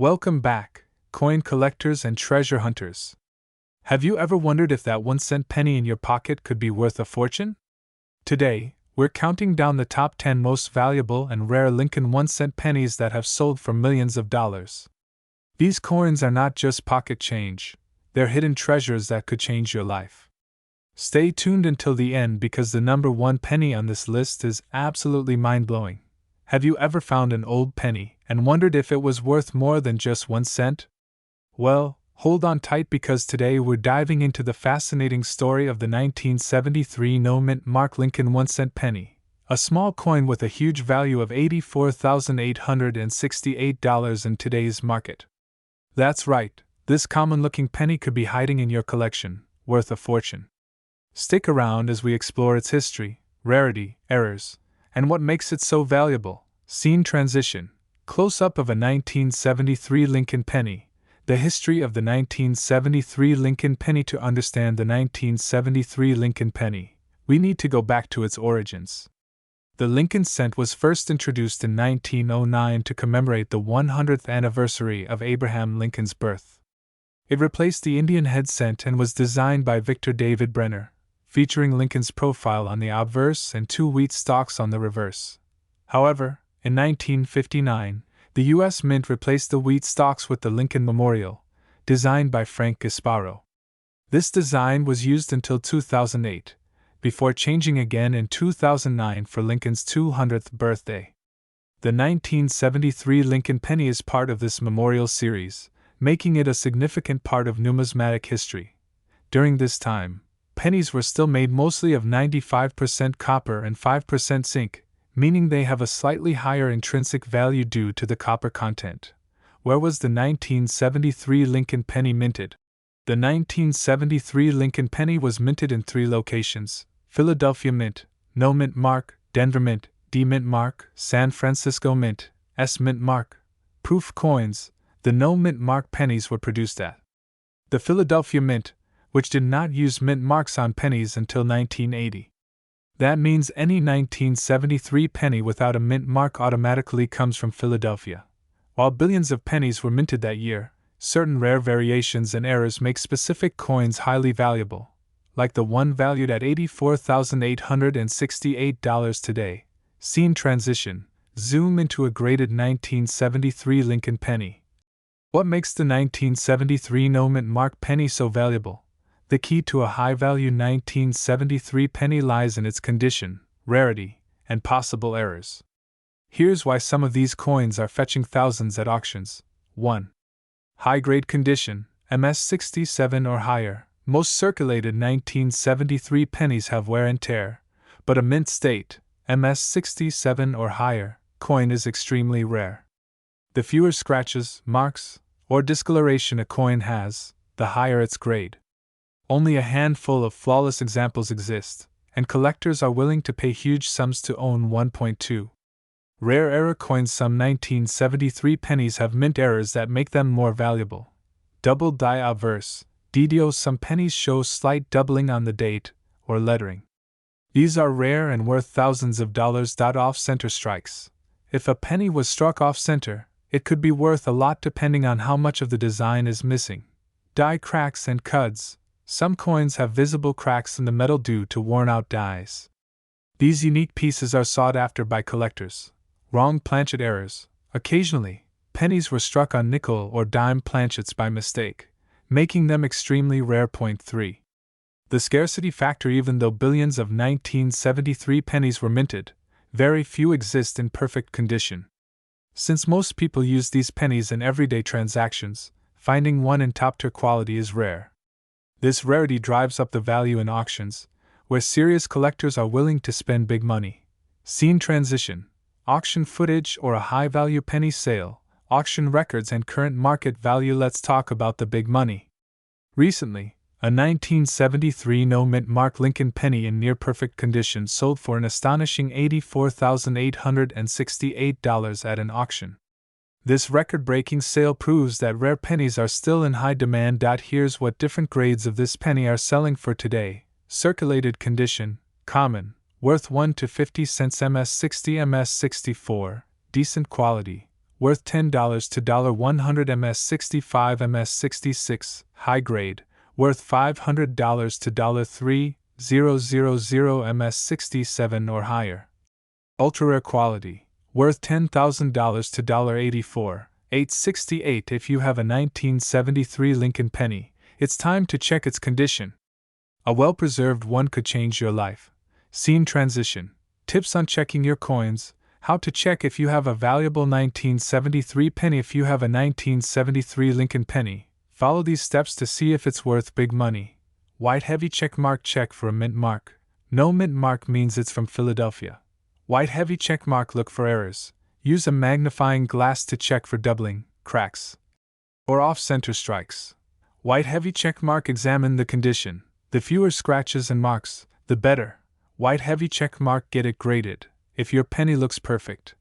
Welcome back, coin collectors and treasure hunters. Have you ever wondered if that 1-cent penny in your pocket could be worth a fortune? Today, we're counting down the top 10 most valuable and rare Lincoln 1-cent pennies that have sold for millions of dollars. These coins are not just pocket change, they're hidden treasures that could change your life. Stay tuned until the end because the number 1 penny on this list is absolutely mind-blowing. Have you ever found an old penny and wondered if it was worth more than just 1 cent? Well, hold on tight because today we're diving into the fascinating story of the 1973 no-mint mark Lincoln 1-cent penny, a small coin with a huge value of $84,868 in today's market. That's right, this common-looking penny could be hiding in your collection, worth a fortune. Stick around as we explore its history, rarity, errors, and what makes it so valuable. Scene transition. Close-up of a 1973 Lincoln penny. The history of the 1973 Lincoln penny. To understand the 1973 Lincoln penny, we need to go back to its origins. The Lincoln cent was first introduced in 1909 to commemorate the 100th anniversary of Abraham Lincoln's birth. It replaced the Indian head cent and was designed by Victor David Brenner, featuring Lincoln's profile on the obverse and 2 wheat stalks on the reverse. However, in 1959, the U.S. Mint replaced the wheat stalks with the Lincoln Memorial, designed by Frank Gasparo. This design was used until 2008, before changing again in 2009 for Lincoln's 200th birthday. The 1973 Lincoln penny is part of this memorial series, making it a significant part of numismatic history. During this time, pennies were still made mostly of 95% copper and 5% zinc, meaning they have a slightly higher intrinsic value due to the copper content. Where was the 1973 Lincoln penny minted? The 1973 Lincoln penny was minted in 3 locations: Philadelphia Mint, No Mint Mark, Denver Mint, D Mint Mark, San Francisco Mint, S Mint Mark. Proof coins. The No Mint Mark pennies were produced at the Philadelphia Mint, which did not use mint marks on pennies until 1980. That means any 1973 penny without a mint mark automatically comes from Philadelphia. While billions of pennies were minted that year, certain rare variations and errors make specific coins highly valuable, like the one valued at $84,868 today. Scene transition. Zoom into a graded 1973 Lincoln penny. What makes the 1973 no mint mark penny so valuable? The key to a high-value 1973 penny lies in its condition, rarity, and possible errors. Here's why some of these coins are fetching thousands at auctions. 1. High-grade condition, MS67 or higher. Most circulated 1973 pennies have wear and tear, but a mint state, MS67 or higher, coin is extremely rare. The fewer scratches, marks, or discoloration a coin has, the higher its grade. Only a handful of flawless examples exist, and collectors are willing to pay huge sums to own 1.2. Rare error coins. Some 1973 pennies have mint errors that make them more valuable. Double die obverse, DDO. Some pennies show slight doubling on the date or lettering. These are rare and worth thousands of dollars. Off-center strikes. If a penny was struck off-center, it could be worth a lot depending on how much of the design is missing. Die cracks and cuds. Some coins have visible cracks in the metal due to worn-out dies. These unique pieces are sought after by collectors. Wrong planchet errors. Occasionally, pennies were struck on nickel or dime planchets by mistake, making them extremely rare. 3. The scarcity factor. Even though billions of 1973 pennies were minted, very few exist in perfect condition. Since most people use these pennies in everyday transactions, finding one in top-tier quality is rare. This rarity drives up the value in auctions, where serious collectors are willing to spend big money. Scene transition. Auction footage or a high-value penny sale, auction records and current market value. Let's talk about the big money. Recently, a 1973 no mint mark Lincoln penny in near-perfect condition sold for an astonishing $84,868 at an auction. This record-breaking sale proves that rare pennies are still in high demand. Here's what different grades of this penny are selling for today. Circulated condition, common, worth 1 to 50 cents. MS60, MS64, decent quality, worth $10 to $100. MS65 MS66, high grade, worth $500 to $3,000. MS67 or higher. Ultra rare quality, worth $10,000 to $84. 868. If you have a 1973 Lincoln Penny, it's time to check its condition. A well-preserved one could change your life. Scene transition. Tips on checking your coins. How to check if you have a valuable 1973 penny. If you have a 1973 Lincoln Penny, follow these steps to see if it's worth big money. White heavy check mark. Check for a mint mark. No mint mark means it's from Philadelphia. White heavy check mark. Look for errors. Use a magnifying glass to check for doubling, cracks, or off-center strikes. White heavy check mark. Examine the condition. The fewer scratches and marks, the better. White heavy check mark. Get it graded. If your penny looks perfect,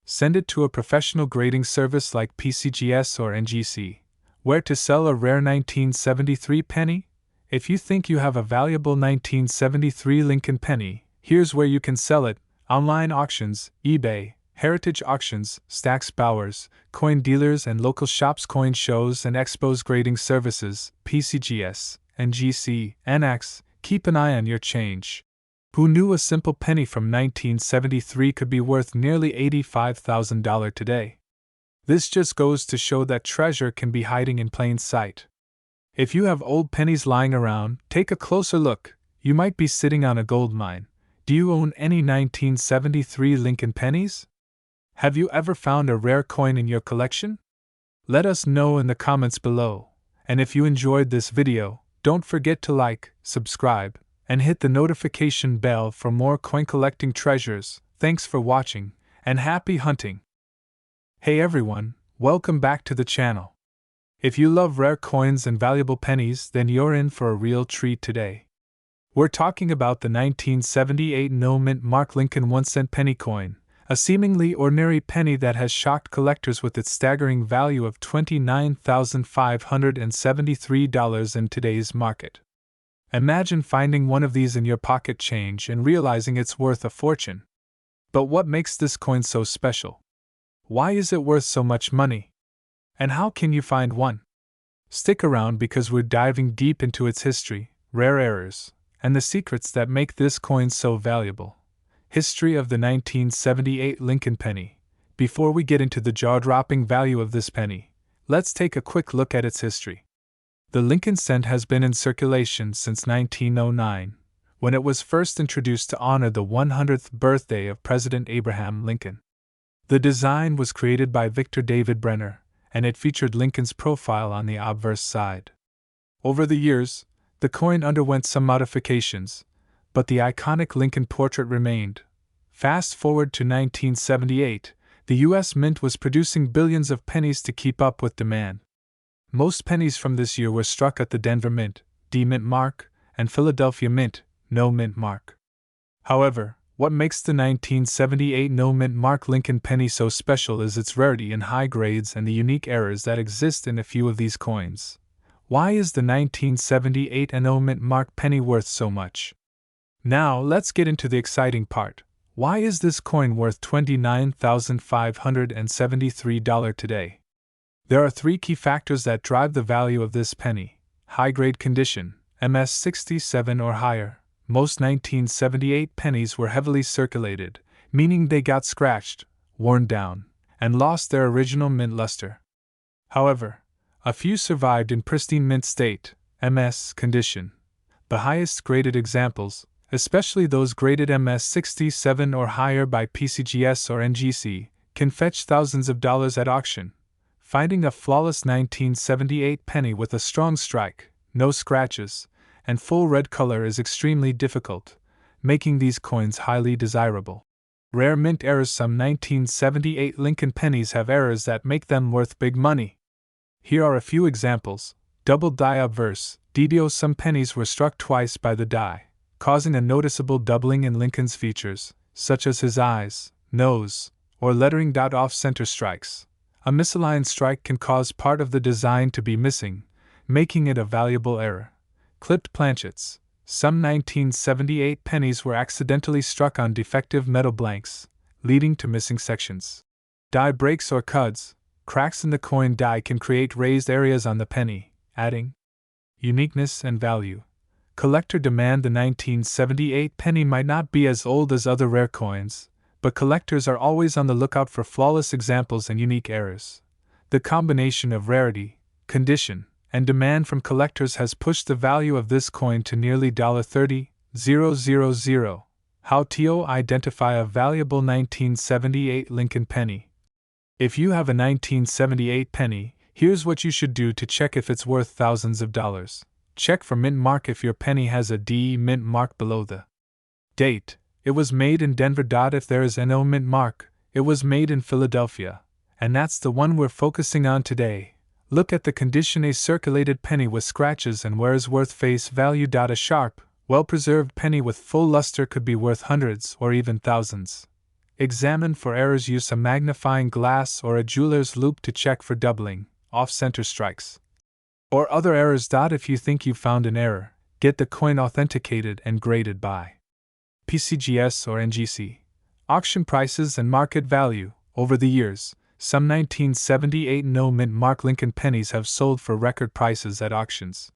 send it to a professional grading service like PCGS or NGC. Where to sell a rare 1973 penny? If you think you have a valuable 1973 Lincoln Penny, here's where you can sell it: online auctions, eBay, heritage auctions, Stack's Bowers, coin dealers and local shops, coin shows and expos, grading services, PCGS, NGC, NX. Keep an eye on your change. Who knew a simple penny from 1973 could be worth nearly $85,000 today? This just goes to show that treasure can be hiding in plain sight. If you have old pennies lying around, take a closer look. You might be sitting on a gold mine. Do you own any 1973 Lincoln pennies? Have you ever found a rare coin in your collection? Let us know in the comments below. And if you enjoyed this video, don't forget to like, subscribe, and hit the notification bell for more coin collecting treasures. Thanks for watching, and happy hunting! Hey everyone, welcome back to the channel. If you love rare coins and valuable pennies, then you're in for a real treat today. We're talking about the 1978 no mint mark Lincoln 1-cent penny coin, a seemingly ordinary penny that has shocked collectors with its staggering value of $29,573 in today's market. Imagine finding one of these in your pocket change and realizing it's worth a fortune. But what makes this coin so special? Why is it worth so much money? And how can you find one? Stick around because we're diving deep into its history, rare errors, and the secrets that make this coin so valuable. History of the 1978 Lincoln Penny. Before we get into the jaw-dropping value of this penny, let's take a quick look at its history. The Lincoln cent has been in circulation since 1909, when it was first introduced to honor the 100th birthday of President Abraham Lincoln. The design was created by Victor David Brenner, and it featured Lincoln's profile on the obverse side. Over the years, the coin underwent some modifications, but the iconic Lincoln portrait remained. Fast forward to 1978, the U.S. Mint was producing billions of pennies to keep up with demand. Most pennies from this year were struck at the Denver Mint, D Mint mark, and Philadelphia Mint, no mint mark. However, what makes the 1978 no mint mark Lincoln penny so special is its rarity in high grades and the unique errors that exist in a few of these coins. Why is the 1978 no mint mark penny worth so much? Now let's get into the exciting part. Why is this coin worth $29,573 today? There are three key factors that drive the value of this penny: high-grade condition, MS67 or higher. Most 1978 pennies were heavily circulated, meaning they got scratched, worn down, and lost their original mint luster. However, a few survived in pristine mint state, MS condition. The highest graded examples, especially those graded MS67 or higher by PCGS or NGC, can fetch thousands of dollars at auction. Finding a flawless 1978 penny with a strong strike, no scratches, and full red color is extremely difficult, making these coins highly desirable. Rare mint errors. Some 1978 Lincoln pennies have errors that make them worth big money. Here are a few examples. Double die obverse, DDO. Some pennies were struck twice by the die, causing a noticeable doubling in Lincoln's features, such as his eyes, nose, or lettering. Off-center strikes. A misaligned strike can cause part of the design to be missing, making it a valuable error. Clipped planchets. Some 1978 pennies were accidentally struck on defective metal blanks, leading to missing sections. Die breaks or cuts, cracks in the coin die can create raised areas on the penny, adding uniqueness and value. Collector demand. The 1978 penny might not be as old as other rare coins, but collectors are always on the lookout for flawless examples and unique errors. The combination of rarity, condition, and demand from collectors has pushed the value of this coin to nearly $30,000. How to identify a valuable 1978 Lincoln penny. If you have a 1978 penny, here's what you should do to check if it's worth thousands of dollars. Check for mint mark. If your penny has a D mint mark below the date, it was made in Denver. If there is no mint mark, it was made in Philadelphia, and that's the one we're focusing on today. Look at the condition. A circulated penny with scratches and wear is worth face value. A sharp, well-preserved penny with full luster could be worth hundreds or even thousands. Examine for errors. Use a magnifying glass or a jeweler's loupe to check for doubling, off-center strikes, or other errors. If you think you found an error, get the coin authenticated and graded by PCGS or NGC. Auction prices and market value. Over the years, some 1978 no mint mark Lincoln pennies have sold for record prices at auctions.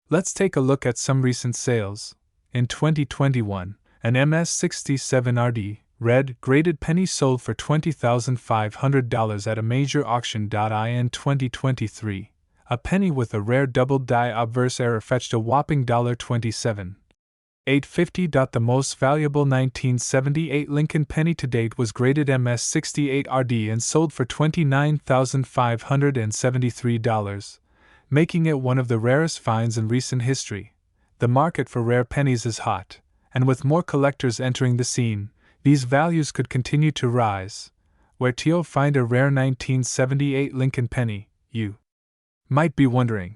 Let's take a look at some recent sales. In 2021, an MS67RD red graded penny sold for $20,500 at a major auction. In 2023, a penny with a rare doubled die obverse error fetched a whopping $27,850. The most valuable 1978 Lincoln penny to date was graded MS68RD and sold for $29,573, making it one of the rarest finds in recent history. The market for rare pennies is hot, and with more collectors entering the scene, these values could continue to rise. Where to find a rare 1978 Lincoln penny, you might be wondering.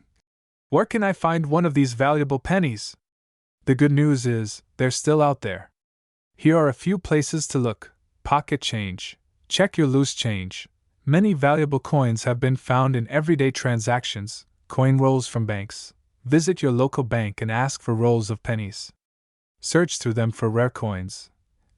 Where can I find one of these valuable pennies? The good news is, they're still out there. Here are a few places to look. Pocket change. Check your loose change. Many valuable coins have been found in everyday transactions. Coin rolls from banks. Visit your local bank and ask for rolls of pennies. Search through them for rare coins.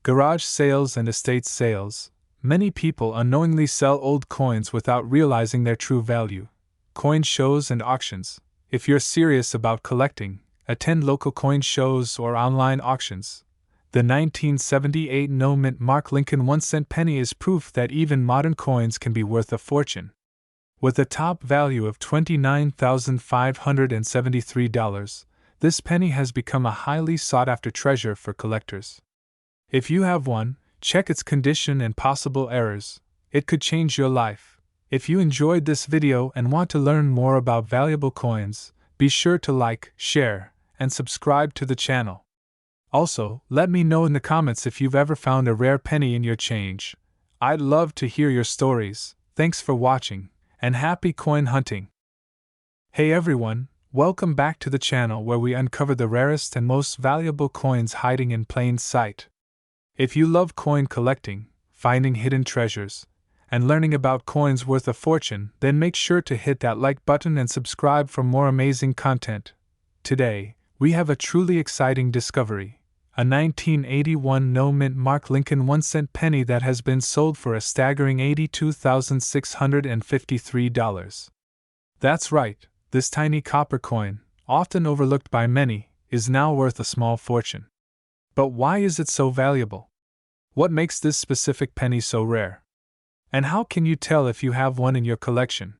Garage sales and estate sales. Many people unknowingly sell old coins without realizing their true value. Coin shows and auctions. If you're serious about collecting, attend local coin shows or online auctions. The 1978 no mint mark Lincoln 1-cent penny is proof that even modern coins can be worth a fortune. With a top value of $29,573, this penny has become a highly sought-after treasure for collectors. If you have one, check its condition and possible errors. It could change your life. If you enjoyed this video and want to learn more about valuable coins, be sure to like, share, and subscribe to the channel. Also, let me know in the comments if you've ever found a rare penny in your change. I'd love to hear your stories. Thanks for watching, and happy coin hunting! Hey everyone, welcome back to the channel where we uncover the rarest and most valuable coins hiding in plain sight. If you love coin collecting, finding hidden treasures, and learning about coins worth a fortune, then make sure to hit that like button and subscribe for more amazing content. Today, we have a truly exciting discovery. A 1981 no mint mark Lincoln 1-cent penny that has been sold for a staggering $82,653. That's right, this tiny copper coin, often overlooked by many, is now worth a small fortune. But why is it so valuable? What makes this specific penny so rare? And how can you tell if you have one in your collection?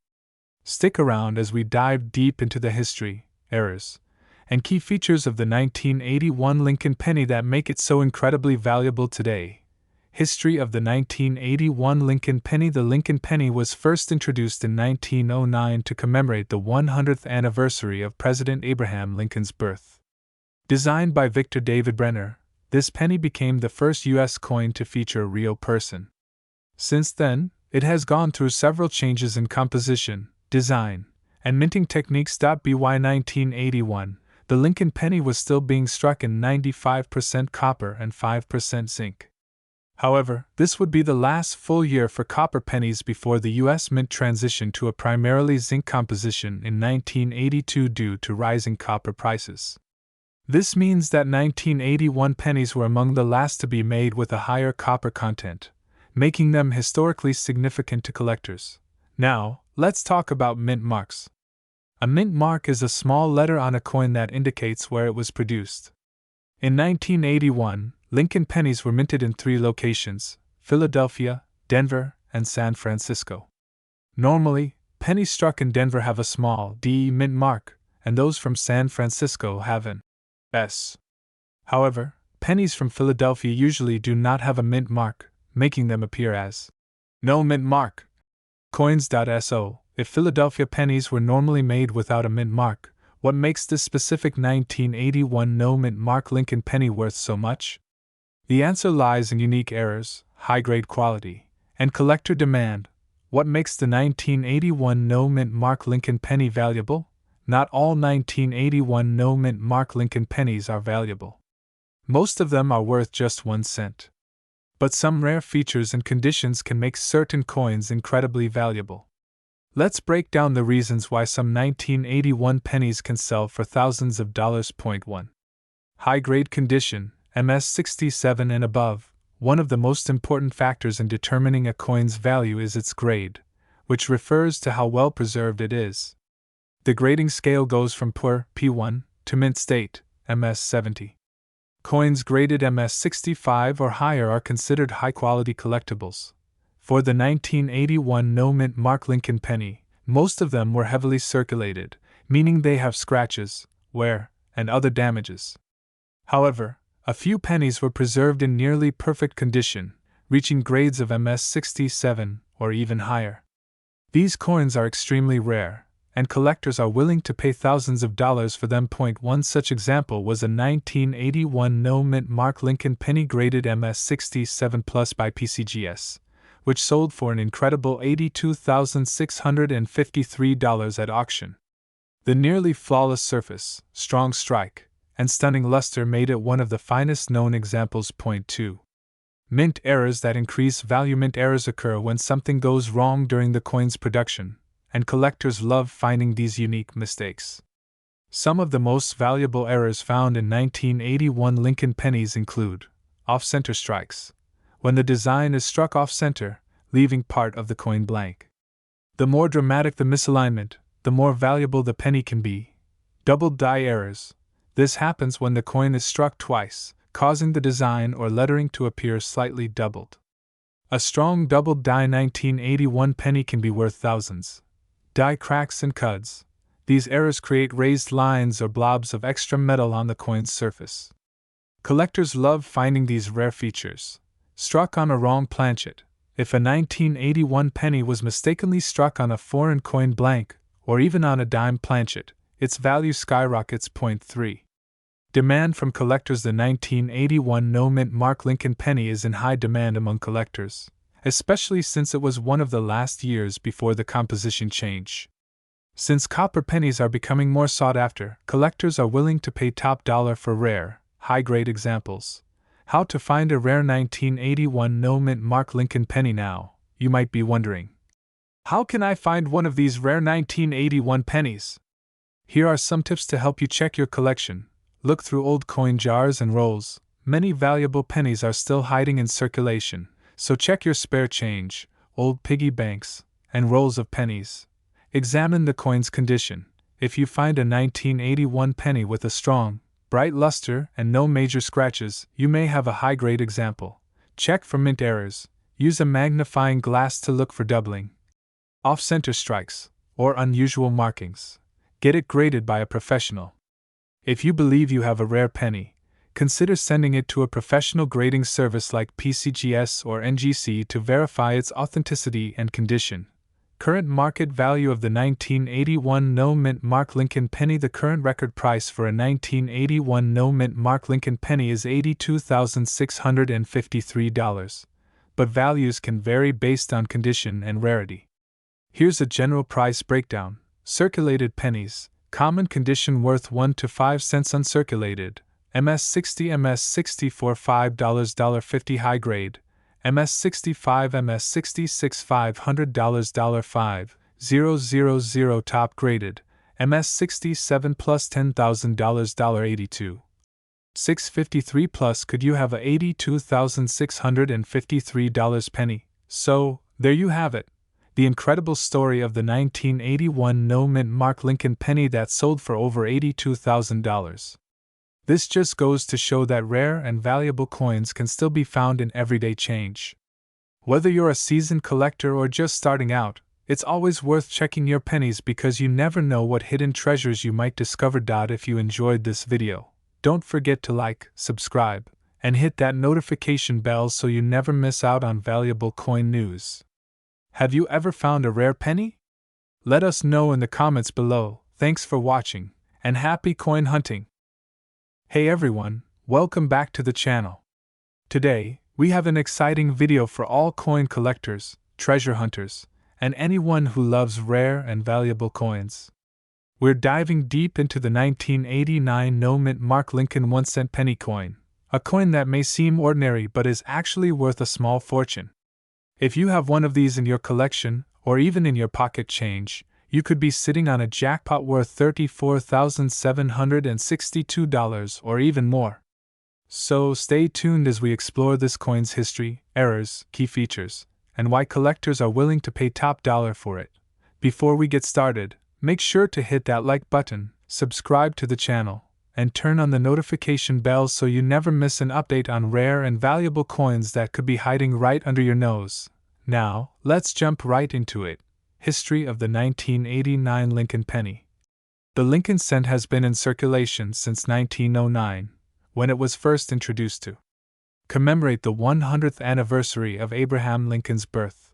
Stick around as we dive deep into the history, errors, and key features of the 1981 Lincoln penny that make it so incredibly valuable today. History of the 1981 Lincoln penny. The Lincoln penny was first introduced in 1909 to commemorate the 100th anniversary of President Abraham Lincoln's birth. Designed by Victor David Brenner, this penny became the first U.S. coin to feature a real person. Since then, it has gone through several changes in composition, design, and minting techniques. By 1981, the Lincoln penny was still being struck in 95% copper and 5% zinc. However, this would be the last full year for copper pennies before the U.S. Mint transitioned to a primarily zinc composition in 1982 due to rising copper prices. This means that 1981 pennies were among the last to be made with a higher copper content, making them historically significant to collectors. Now, let's talk about mint marks. A mint mark is a small letter on a coin that indicates where it was produced. In 1981, Lincoln pennies were minted in 3 locations: Philadelphia, Denver, and San Francisco. Normally, pennies struck in Denver have a small D mint mark, and those from San Francisco have an S. However, pennies from Philadelphia usually do not have a mint mark, making them appear as no mint mark. Coins.so. If Philadelphia pennies were normally made without a mint mark, what makes this specific 1981 no mint mark Lincoln penny worth so much? The answer lies in unique errors, high-grade quality, and collector demand. What makes the 1981 no mint mark Lincoln penny valuable? Not all 1981 no mint mark Lincoln pennies are valuable. Most of them are worth just 1 cent. But some rare features and conditions can make certain coins incredibly valuable. Let's break down the reasons why some 1981 pennies can sell for thousands of dollars. 1. High-grade condition, MS67 and above. One of the most important factors in determining a coin's value is its grade, which refers to how well preserved it is. The grading scale goes from poor, P1, to mint state, MS70. Coins graded MS65 or higher are considered high-quality collectibles. For the 1981 no mint mark Lincoln penny, most of them were heavily circulated, meaning they have scratches, wear, and other damages. However, a few pennies were preserved in nearly perfect condition, reaching grades of MS67 or even higher. These coins are extremely rare, and collectors are willing to pay thousands of dollars for them. 1 such example was a 1981 no mint mark Lincoln penny graded MS67 Plus by PCGS, which sold for an incredible $82,653 at auction. The nearly flawless surface, strong strike, and stunning luster made it one of the finest known examples. 2. Mint errors that increase value. Mint errors occur when something goes wrong during the coin's production, and collectors love finding these unique mistakes. Some of the most valuable errors found in 1981 Lincoln pennies include off-center strikes, when the design is struck off-center, leaving part of the coin blank. The more dramatic the misalignment, the more valuable the penny can be. Doubled die errors. This happens when the coin is struck twice, causing the design or lettering to appear slightly doubled. A strong doubled die 1981 penny can be worth thousands. Die cracks and cuds. These errors create raised lines or blobs of extra metal on the coin's surface. Collectors love finding these rare features. Struck on a wrong planchet. If a 1981 penny was mistakenly struck on a foreign coin blank, or even on a dime planchet, its value skyrockets. 3. Demand from collectors. The 1981 no mint mark Lincoln penny is in high demand among collectors, especially since it was one of the last years before the composition change. Since copper pennies are becoming more sought after, collectors are willing to pay top dollar for rare, high-grade examples. How to find a rare 1981 no mint mark Lincoln penny now, you might be wondering. How can I find one of these rare 1981 pennies? Here are some tips to help you check your collection. Look through old coin jars and rolls. Many valuable pennies are still hiding in circulation, so check your spare change, old piggy banks, and rolls of pennies. Examine the coin's condition. If you find a 1981 penny with a strong, bright luster and no major scratches, you may have a high-grade example. Check for mint errors. Use a magnifying glass to look for doubling, off-center strikes, or unusual markings. Get it graded by a professional. If you believe you have a rare penny, consider sending it to a professional grading service like PCGS or NGC to verify its authenticity and condition. Current market value of the 1981 no mint mark Lincoln penny. The current record price for a 1981 no mint mark Lincoln penny is $82,653, but values can vary based on condition and rarity. Here's a general price breakdown. Circulated pennies, common condition worth 1 to 5 cents. Uncirculated, MS60 MS64 $5 $50 high grade, MS65 MS66 $500 $5,000 top graded, MS67 plus $10,000 $82. 653 plus. Could you have a $82,653 penny? So, there you have it. The incredible story of the 1981 no-mint mark Lincoln penny that sold for over $82,000. This just goes to show that rare and valuable coins can still be found in everyday change. Whether you're a seasoned collector or just starting out, it's always worth checking your pennies because you never know what hidden treasures you might discover. If you enjoyed this video, don't forget to like, subscribe, and hit that notification bell so you never miss out on valuable coin news. Have you ever found a rare penny? Let us know in the comments below. Thanks for watching, and happy coin hunting! Hey everyone, welcome back to the channel. Today, we have an exciting video for all coin collectors, treasure hunters, and anyone who loves rare and valuable coins. We're diving deep into the 1989 no-mint mark Lincoln 1-cent penny coin, a coin that may seem ordinary but is actually worth a small fortune. If you have one of these in your collection, or even in your pocket change, you could be sitting on a jackpot worth $34,762 or even more. So stay tuned as we explore this coin's history, errors, key features, and why collectors are willing to pay top dollar for it. Before we get started, make sure to hit that like button, subscribe to the channel, and turn on the notification bell so you never miss an update on rare and valuable coins that could be hiding right under your nose. Now, let's jump right into it. History of the 1989 Lincoln penny. The Lincoln cent has been in circulation since 1909, when it was first introduced to commemorate the 100th anniversary of Abraham Lincoln's birth.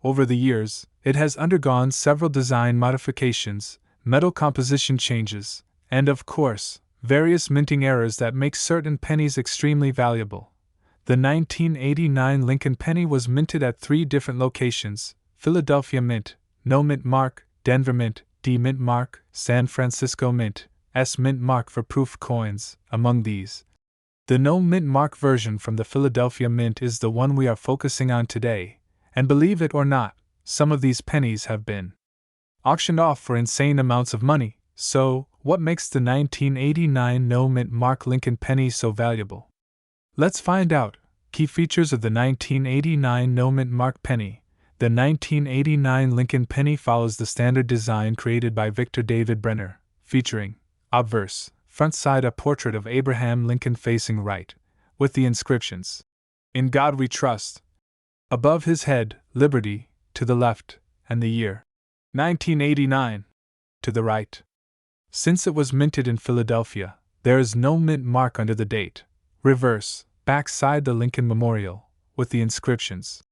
Over the years, it has undergone several design modifications, metal composition changes, and of course, various minting errors that make certain pennies extremely valuable. The 1989 Lincoln penny was minted at 3 different locations: Philadelphia Mint, No Mint Mark, Denver Mint, D Mint Mark, San Francisco Mint, S Mint Mark for proof coins. Among these, the No Mint Mark version from the Philadelphia Mint is the one we are focusing on today, and believe it or not, some of these pennies have been auctioned off for insane amounts of money. So, what makes the 1989 No Mint Mark Lincoln penny so valuable? Let's find out. Key features of the 1989 No Mint Mark penny. The 1989 Lincoln penny follows the standard design created by Victor David Brenner, featuring obverse, front side a portrait of Abraham Lincoln facing right, with the inscriptions, "In God We Trust." Above his head, Liberty, to the left, and the year 1989 to the right. Since it was minted in Philadelphia, there is no mint mark under the date. Reverse, backside the Lincoln Memorial, with the inscriptions,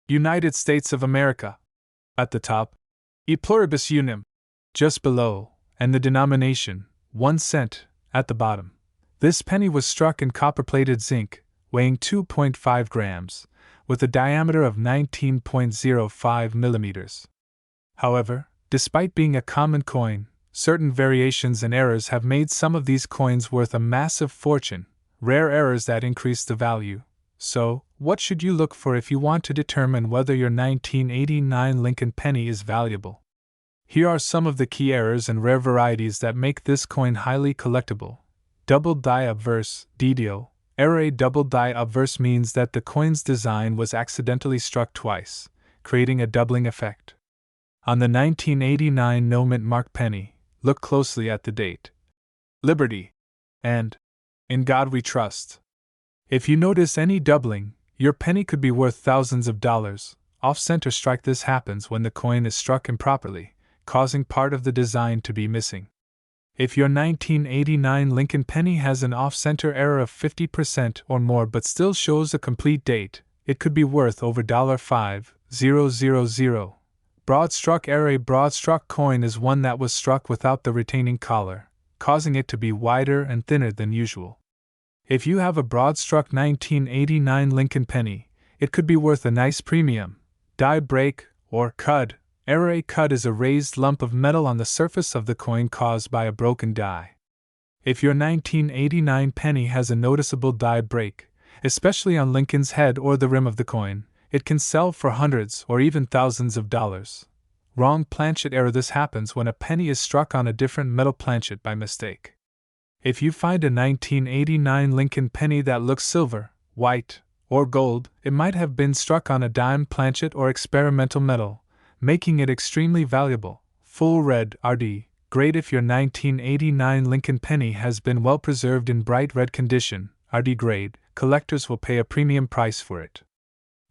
United States of America at the top, E Pluribus Unum just below, and the denomination, 1 cent, at the bottom. This penny was struck in copper-plated zinc, weighing 2.5 grams, with a diameter of 19.05 millimeters. However, despite being a common coin, certain variations and errors have made some of these coins worth a massive fortune, rare errors that increase the value. So, what should you look for if you want to determine whether your 1989 Lincoln penny is valuable? Here are some of the key errors and rare varieties that make this coin highly collectible. Double die obverse, DDO. Error: a double die obverse means that the coin's design was accidentally struck twice, creating a doubling effect. On the 1989 No Mint Mark penny, look closely at the date, Liberty, and In God We Trust. If you notice any doubling, your penny could be worth thousands of dollars. Off-center strike: this happens when the coin is struck improperly, causing part of the design to be missing. If your 1989 Lincoln penny has an off-center error of 50% or more but still shows a complete date, it could be worth over $5,000. Broad struck error: a broad struck coin is one that was struck without the retaining collar, causing it to be wider and thinner than usual. If you have a broad struck 1989 Lincoln penny, it could be worth a nice premium. Die break, or cud. Error: a cud is a raised lump of metal on the surface of the coin caused by a broken die. If your 1989 penny has a noticeable die break, especially on Lincoln's head or the rim of the coin, it can sell for hundreds or even thousands of dollars. Wrong planchet error: this happens when a penny is struck on a different metal planchet by mistake. If you find a 1989 Lincoln penny that looks silver, white, or gold, it might have been struck on a dime planchet or experimental metal, making it extremely valuable. Full red, RD, great if your 1989 Lincoln penny has been well preserved in bright red condition, RD grade, collectors will pay a premium price for it.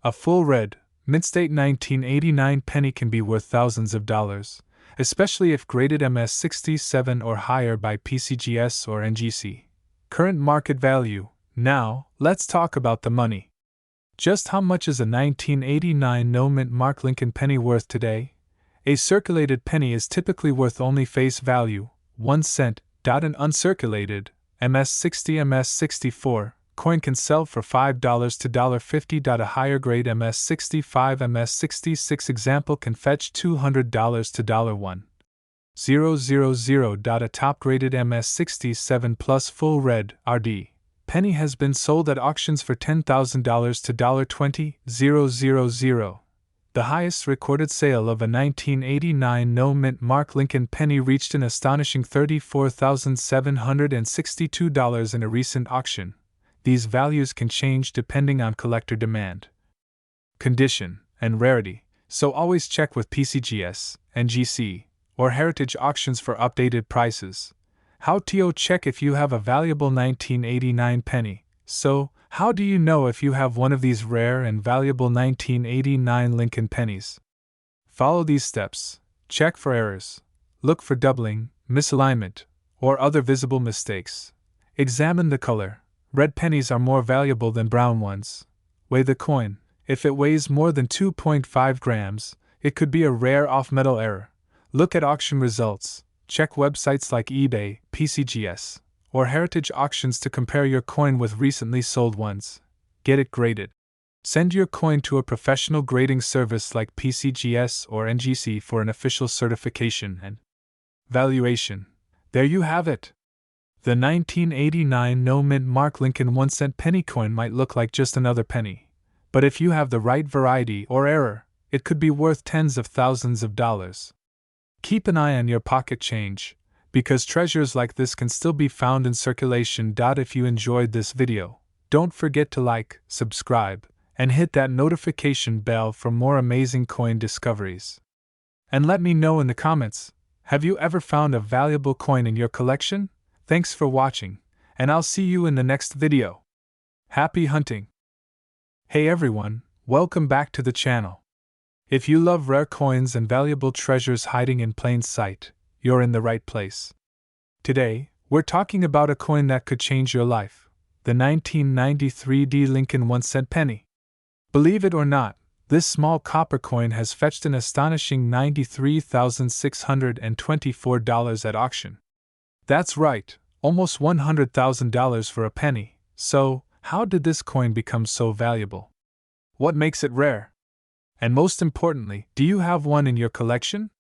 A full red, mint-state 1989 penny can be worth thousands of dollars, especially if graded MS67 or higher by PCGS or NGC. Current market value. Now, let's talk about the money. Just how much is a 1989 no-mint mark Lincoln penny worth today? A circulated penny is typically worth only face value, 1 cent. An uncirculated, MS60 MS64, coin can sell for $5 to $50. A higher grade MS65 MS66 example can fetch $200 to $1,000. A top graded MS67 plus full red, RD, penny has been sold at auctions for $10,000 to $20,000. The highest recorded sale of a 1989 no-mint mark Lincoln penny reached an astonishing $34,762 in a recent auction. These values can change depending on collector demand, condition, and rarity, so always check with PCGS, NGC, or Heritage Auctions for updated prices. How to check if you have a valuable 1989 penny? So, how do you know if you have one of these rare and valuable 1989 Lincoln pennies? Follow these steps. Check for errors. Look for doubling, misalignment, or other visible mistakes. Examine the color. Red pennies are more valuable than brown ones. Weigh the coin. If it weighs more than 2.5 grams, it could be a rare off-metal error. Look at auction results. Check websites like eBay, PCGS, or Heritage Auctions to compare your coin with recently sold ones. Get it graded. Send your coin to a professional grading service like PCGS or NGC for an official certification and valuation. There you have it. The 1989 no-mint mark Lincoln 1-cent penny coin might look like just another penny, but if you have the right variety or error, it could be worth tens of thousands of dollars. Keep an eye on your pocket change, because treasures like this can still be found in circulation. If you enjoyed this video, don't forget to like, subscribe, and hit that notification bell for more amazing coin discoveries. And let me know in the comments, have you ever found a valuable coin in your collection? Thanks for watching, and I'll see you in the next video. Happy hunting! Hey everyone, welcome back to the channel. If you love rare coins and valuable treasures hiding in plain sight, you're in the right place. Today, we're talking about a coin that could change your life, the 1993 Lincoln 1-cent penny. Believe it or not, this small copper coin has fetched an astonishing $93,624 at auction. That's right, almost $100,000 for a penny. So, how did this coin become so valuable? What makes it rare? And most importantly, do you have one in your collection?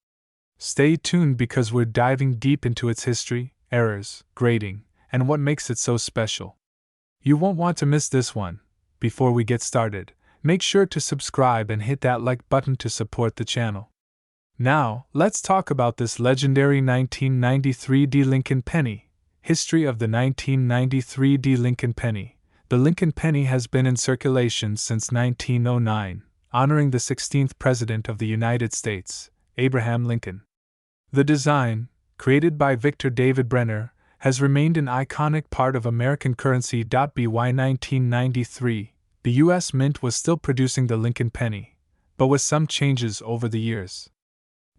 Stay tuned because we're diving deep into its history, errors, grading, and what makes it so special. You won't want to miss this one. Before we get started, make sure to subscribe and hit that like button to support the channel. Now, let's talk about this legendary 1993 Lincoln penny. History of the 1993 Lincoln penny. The Lincoln penny has been in circulation since 1909, honoring the 16th President of the United States, Abraham Lincoln. The design, created by Victor David Brenner, has remained an iconic part of American currency. By 1993, the U.S. Mint was still producing the Lincoln penny, but with some changes over the years.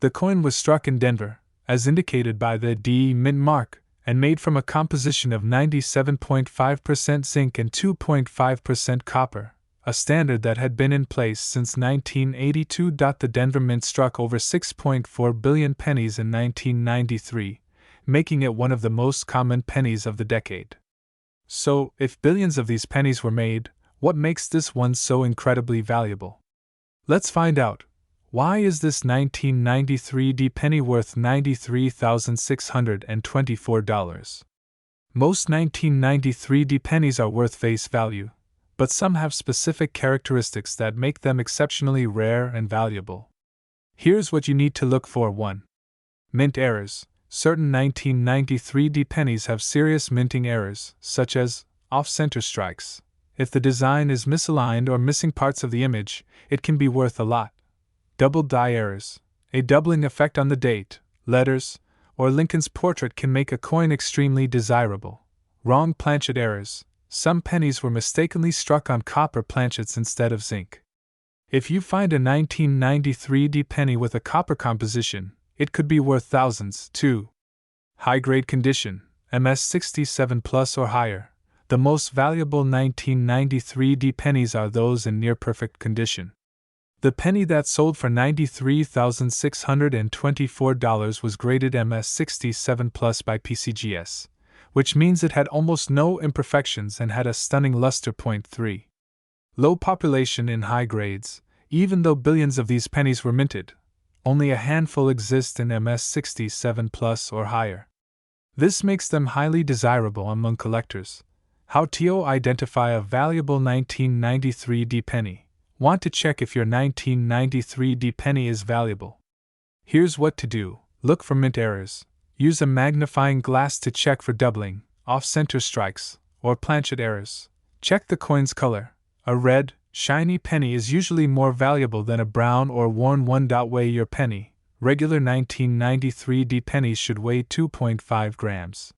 The coin was struck in Denver, as indicated by the D Mint mark, and made from a composition of 97.5% zinc and 2.5% copper, a standard that had been in place since 1982. The Denver Mint struck over 6.4 billion pennies in 1993, making it one of the most common pennies of the decade. So, if billions of these pennies were made, what makes this one so incredibly valuable? Let's find out. Why is this 1993 penny worth $93,624? Most 1993 pennies are worth face value, but some have specific characteristics that make them exceptionally rare and valuable. Here's what you need to look for. 1. Mint errors. Certain 1993 pennies have serious minting errors, such as off-center strikes, If the design is misaligned or missing parts of the image, it can be worth a lot. Double die errors. A doubling effect on the date, letters, or Lincoln's portrait can make a coin extremely desirable. Wrong planchet errors. Some pennies were mistakenly struck on copper planchets instead of zinc. If you find a 1993 D penny with a copper composition, it could be worth thousands, too. High-grade condition, MS67 plus or higher. The most valuable 1993 D pennies are those in near-perfect condition. The penny that sold for $93,624 was graded MS67 plus by PCGS, which means it had almost no imperfections and had a stunning luster. 3. Low population in high grades. Even though billions of these pennies were minted, only a handful exist in MS67 plus or higher. This makes them highly desirable among collectors. How to identify a valuable 1993 D penny. Want to check if your 1993 D penny is valuable? Here's what to do. Look for mint errors. Use a magnifying glass to check for doubling, off-center strikes, or planchet errors. Check the coin's color. A red, shiny penny is usually more valuable than a brown or worn one. Weigh your penny. Regular 1993 D pennies should weigh 2.5 grams.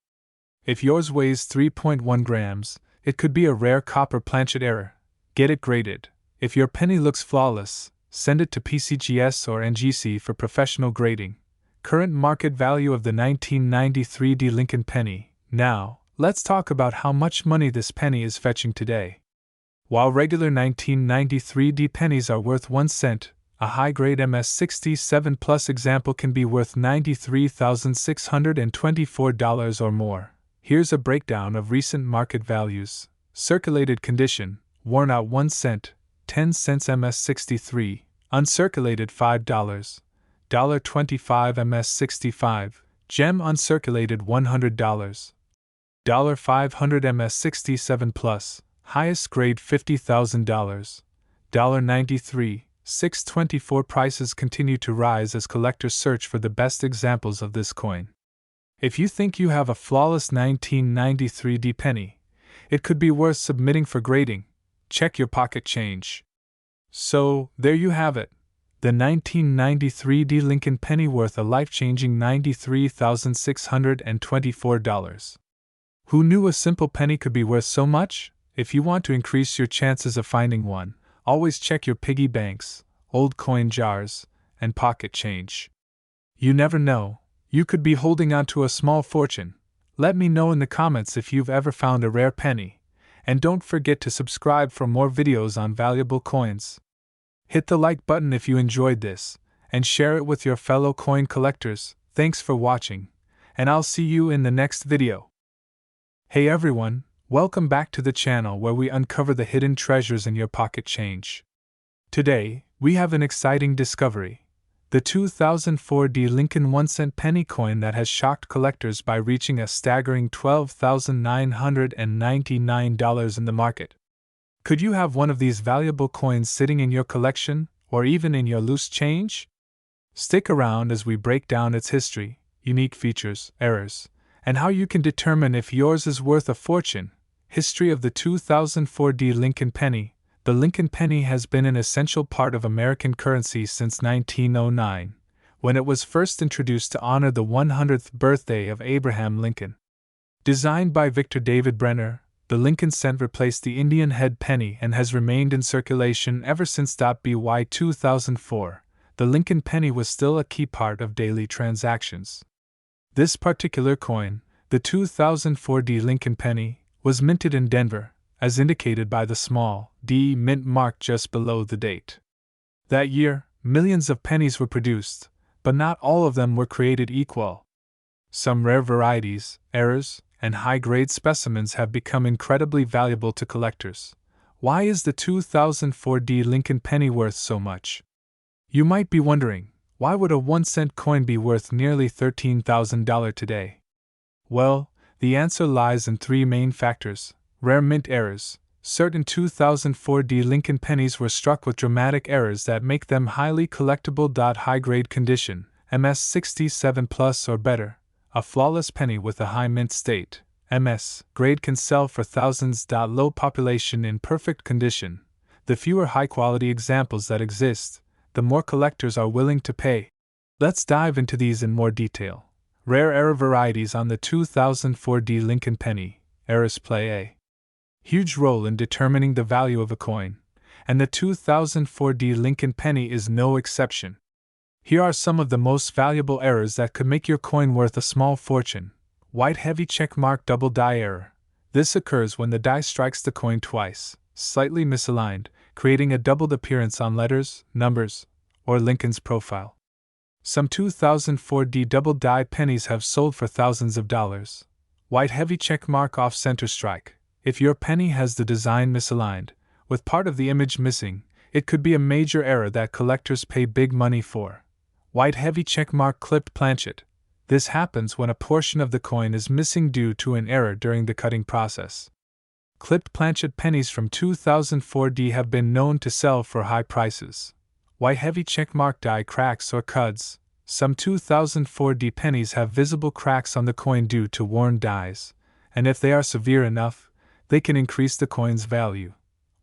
If yours weighs 3.1 grams, it could be a rare copper planchet error. Get it graded. If your penny looks flawless, send it to PCGS or NGC for professional grading. Current market value of the 1993 D Lincoln penny. Now, let's talk about how much money this penny is fetching today. While regular 1993 D pennies are worth 1 cent, a high-grade MS67 plus example can be worth $93,624 or more. Here's a breakdown of recent market values. Circulated condition, worn out 1 cent, 10 cents MS63, uncirculated $5, $1.25 MS65, gem uncirculated $100, $500 MS67 plus, highest grade $50,000, $93, 624. Prices continue to rise as collectors search for the best examples of this coin. If you think you have a flawless 1993 D penny, it could be worth submitting for grading. Check your pocket change. So, there you have it. The 1993 D Lincoln penny worth a life-changing $93,624. Who knew a simple penny could be worth so much? If you want to increase your chances of finding one, always check your piggy banks, old coin jars, and pocket change. You never know, you could be holding on to a small fortune. Let me know in the comments if you've ever found a rare penny, and don't forget to subscribe for more videos on valuable coins. Hit the like button if you enjoyed this, and share it with your fellow coin collectors. Thanks for watching, and I'll see you in the next video. Hey everyone, welcome back to the channel where we uncover the hidden treasures in your pocket change. Today, we have an exciting discovery. The 2004 D Lincoln 1-cent penny coin that has shocked collectors by reaching a staggering $12,999 in the market. Could you have one of these valuable coins sitting in your collection, or even in your loose change? Stick around as we break down its history, unique features, errors, and how you can determine if yours is worth a fortune. History of the 2004 D Lincoln penny. The Lincoln penny has been an essential part of American currency since 1909, when it was first introduced to honor the 100th birthday of Abraham Lincoln. Designed by Victor David Brenner, the Lincoln cent replaced the Indian head penny and has remained in circulation ever since. By 2004, the Lincoln penny was still a key part of daily transactions. This particular coin, the 2004 D Lincoln penny, was minted in Denver, as indicated by the small D mint mark just below the date. That year, millions of pennies were produced, but not all of them were created equal. Some rare varieties, errors, and high-grade specimens have become incredibly valuable to collectors. Why is the 2004 D Lincoln penny worth so much? You might be wondering, why would a 1-cent coin be worth nearly $13,000 today? Well, the answer lies in three main factors. Rare mint errors. Certain 2004 D Lincoln pennies were struck with dramatic errors that make them highly collectible. High-grade condition, MS67 plus or better, a flawless penny with a high mint state, MS grade can sell for thousands. Low population in perfect condition. The fewer high-quality examples that exist, the more collectors are willing to pay. Let's dive into these in more detail. Rare era varieties on the 2004 Lincoln Penny. Errors play a huge role in determining the value of a coin, and the 2004 Lincoln Penny is no exception. Here are some of the most valuable errors that could make your coin worth a small fortune. White heavy checkmark double die error. This occurs when the die strikes the coin twice, slightly misaligned, creating a doubled appearance on letters, numbers, or Lincoln's profile. Some 2004 double die pennies have sold for thousands of dollars. White heavy checkmark off center strike. If your penny has the design misaligned, with part of the image missing, it could be a major error that collectors pay big money for. White heavy checkmark clipped planchet. This happens when a portion of the coin is missing due to an error during the cutting process. Clipped planchet pennies from 2004 have been known to sell for high prices. White heavy checkmark die cracks or cuds. Some 2004 pennies have visible cracks on the coin due to worn dies, and if they are severe enough, they can increase the coin's value.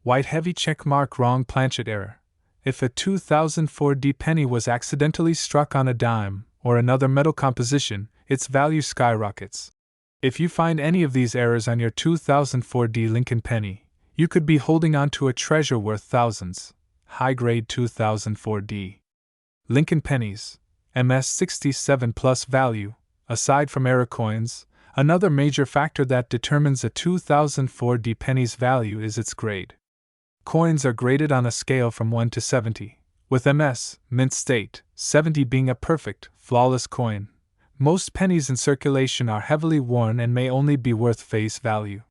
White heavy checkmark wrong planchet error. If a 2004 penny was accidentally struck on a dime or another metal composition, its value skyrockets. If you find any of these errors on your 2004 Lincoln Penny, you could be holding on to a treasure worth thousands. High-grade 2004 Lincoln Pennies, MS 67 plus value. Aside from error coins, another major factor that determines a 2004 penny's value is its grade. Coins are graded on a scale from 1 to 70, with MS, mint state, 70 being a perfect, flawless coin. Most pennies in circulation are heavily worn and may only be worth face value.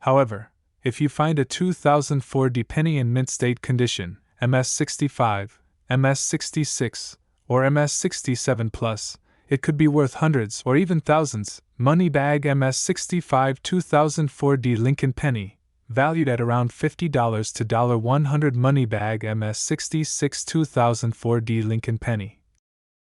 However, if you find a 2004 penny in mint state condition, MS 65, MS 66, or MS 67 plus, it could be worth hundreds or even thousands. Money bag MS 65 2004 Lincoln Penny, valued at around $50 to $100. Money bag MS 66 2004 Lincoln Penny,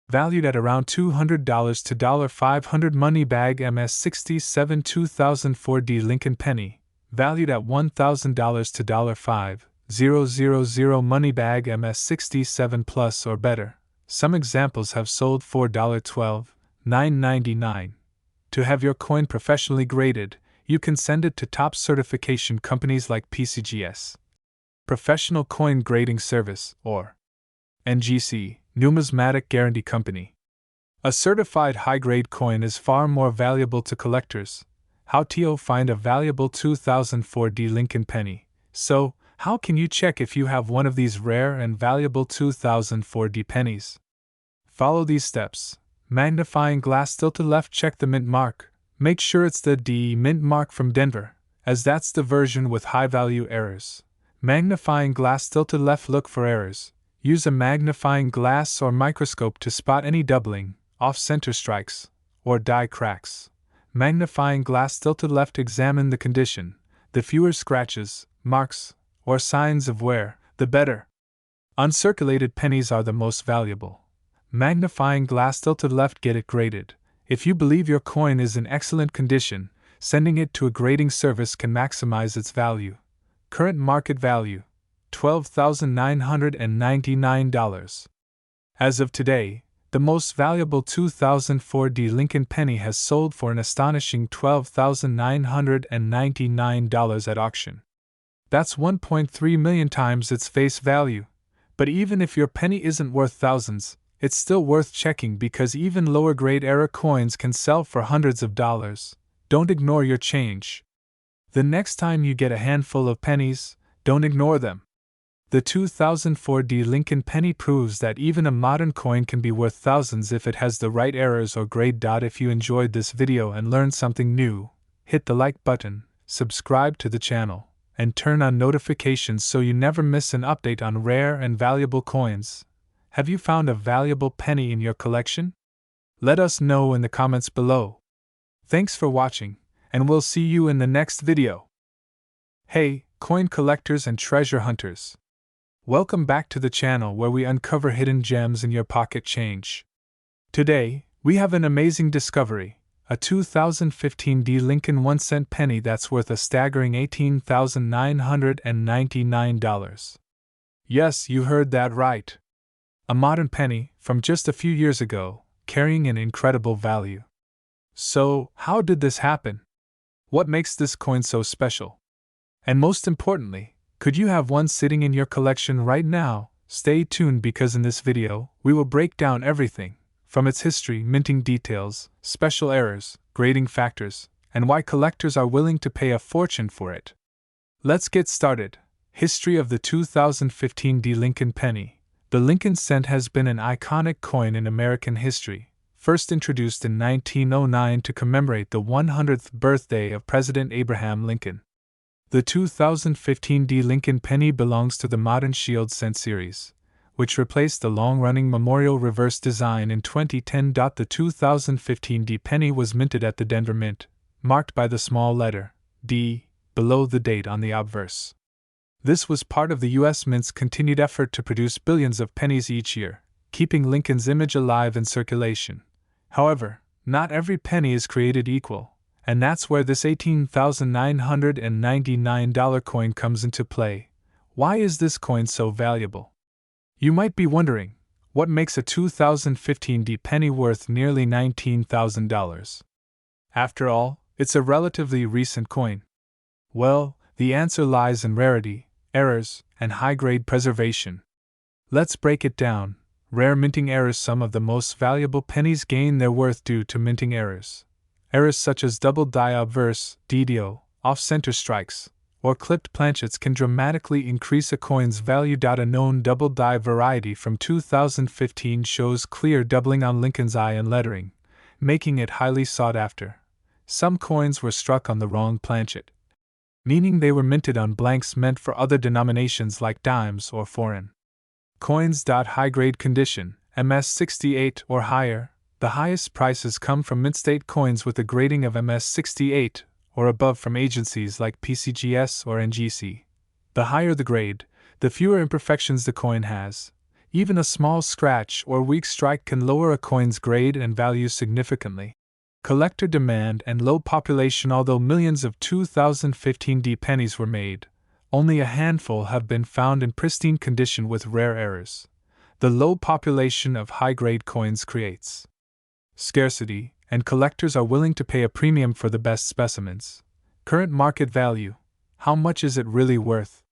valued at around $200 to $500. Money bag MS 67 2004 Lincoln Penny, valued at $1,000 to $5,000. Money bag MS 67 plus or better. Some examples have sold for $12,999. To have your coin professionally graded, you can send it to top certification companies like PCGS, Professional Coin Grading Service, or NGC, Numismatic Guarantee Company. A certified high-grade coin is far more valuable to collectors. How to find a valuable 2004 Lincoln Penny? So, how can you check if you have one of these rare and valuable 2004 pennies? Follow these steps. Magnifying glass tilted left, check the mint mark. Make sure it's the mint mark from Denver, as that's the version with high value errors. Magnifying glass tilted left, look for errors. Use a magnifying glass or microscope to spot any doubling, off-center strikes, or die cracks. Magnifying glass tilted left, examine the condition. The fewer scratches, marks, or signs of wear, the better. Uncirculated pennies are the most valuable. Magnifying glass tilted left, get it graded. If you believe your coin is in excellent condition, sending it to a grading service can maximize its value. Current market value, $12,999. As of today, the most valuable 2004 Lincoln Penny has sold for an astonishing $12,999 at auction. That's 1.3 million times its face value. But even if your penny isn't worth thousands, it's still worth checking because even lower grade error coins can sell for hundreds of dollars. Don't ignore your change. The next time you get a handful of pennies, don't ignore them. The 2004 Lincoln Penny proves that even a modern coin can be worth thousands if it has the right errors or grade. If you enjoyed this video and learned something new, hit the like button, subscribe to the channel, and turn on notifications so you never miss an update on rare and valuable coins. Have you found a valuable penny in your collection? Let us know in the comments below. Thanks for watching, and we'll see you in the next video. Hey, coin collectors and treasure hunters! Welcome back to the channel where we uncover hidden gems in your pocket change. Today, we have an amazing discovery, a 2015 D Lincoln 1-cent penny that's worth a staggering $18,999. Yes, you heard that right. A modern penny, from just a few years ago, carrying an incredible value. So, how did this happen? What makes this coin so special? And most importantly, could you have one sitting in your collection right now? Stay tuned because in this video, we will break down everything, from its history, minting details, special errors, grading factors, and why collectors are willing to pay a fortune for it. Let's get started. History of the 2015 D Lincoln penny. The Lincoln cent has been an iconic coin in American history, first introduced in 1909 to commemorate the 100th birthday of President Abraham Lincoln. The 2015 D Lincoln penny belongs to the modern Shield cent series, which replaced the long-running Memorial reverse design in 2010. The 2015 D penny was minted at the Denver Mint, marked by the small letter D below the date on the obverse. This was part of the U.S. Mint's continued effort to produce billions of pennies each year, keeping Lincoln's image alive in circulation. However, not every penny is created equal, and that's where this $18,999 coin comes into play. Why is this coin so valuable? You might be wondering, what makes a 2015 D penny worth nearly $19,000? After all, it's a relatively recent coin. Well, the answer lies in rarity, errors, and high-grade preservation. Let's break it down. Rare minting errors. Some of the most valuable pennies gain their worth due to minting errors. Errors such as double die obverse, DDO, off-center strikes, or clipped planchets can dramatically increase a coin's value. A known double die variety from 2015 shows clear doubling on Lincoln's eye and lettering, making it highly sought after. Some coins were struck on the wrong planchet, meaning they were minted on blanks meant for other denominations like dimes or foreign coins. High-grade condition, MS68 or higher. The highest prices come from mint-state coins with a grading of MS68 or above from agencies like PCGS or NGC. The higher the grade, the fewer imperfections the coin has. Even a small scratch or weak strike can lower a coin's grade and value significantly. Collector demand and low population. Although millions of 2015 D pennies were made, only a handful have been found in pristine condition with rare errors. The low population of high-grade coins creates scarcity, and collectors are willing to pay a premium for the best specimens. Current market value. How much is it really worth?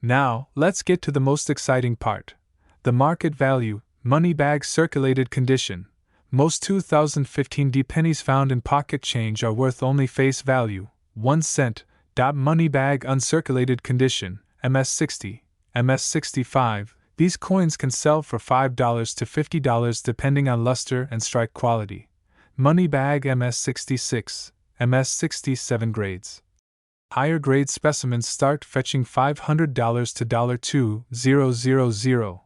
Now, let's get to the most exciting part. The market value, money bag circulated condition. Most 2015 D pennies found in pocket change are worth only face value, 1 cent. Money bag uncirculated condition, MS60, MS65. These coins can sell for $5 to $50 depending on luster and strike quality. Money bag MS66, MS67 grades. Higher grade specimens start fetching $500 to $2,000.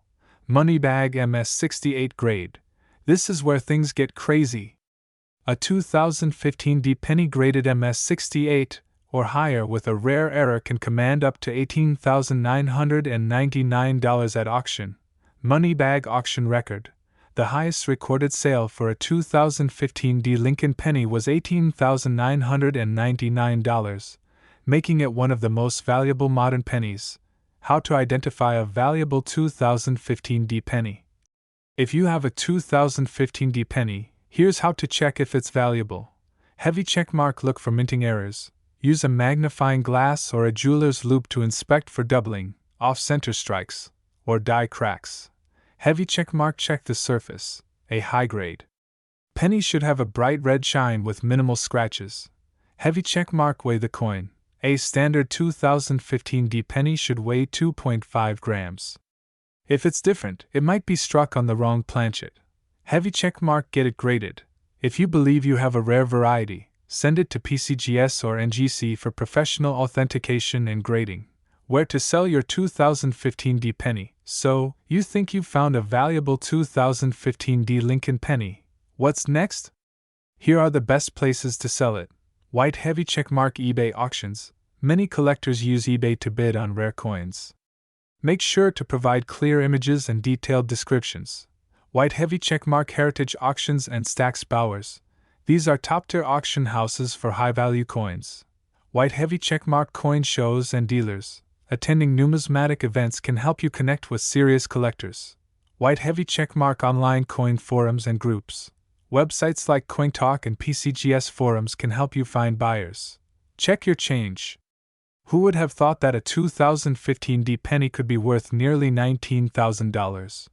Money bag MS68 grade. This is where things get crazy. A 2015 D penny graded MS68 or higher with a rare error can command up to $18,999 at auction. Money bag auction record. The highest recorded sale for a 2015 D Lincoln penny was $18,999, making it one of the most valuable modern pennies. How to identify a valuable 2015 D penny. If you have a 2015 D penny, here's how to check if it's valuable. Heavy checkmark. Look for minting errors. Use a magnifying glass or a jeweler's loupe to inspect for doubling, off-center strikes, or die cracks. Heavy checkmark. Check the surface. A high-grade penny should have a bright red shine with minimal scratches. Heavy checkmark. Weigh the coin. A standard 2015 D penny should weigh 2.5 grams. If it's different, it might be struck on the wrong planchet. Heavy checkmark. Get it graded. If you believe you have a rare variety, send it to PCGS or NGC for professional authentication and grading. Where to sell your 2015 D penny. So, you think you've found a valuable 2015 D Lincoln penny. What's next? Here are the best places to sell it. White heavy checkmark. eBay auctions. Many collectors use eBay to bid on rare coins. Make sure to provide clear images and detailed descriptions. White heavy checkmark. Heritage auctions and Stack's Bowers. These are top-tier auction houses for high-value coins. White heavy checkmark coin shows and dealers. Attending numismatic events can help you connect with serious collectors. White heavy checkmark online coin forums and groups. Websites like CoinTalk and PCGS forums can help you find buyers. Check your change. Who would have thought that a 2015 D penny could be worth nearly $19,000?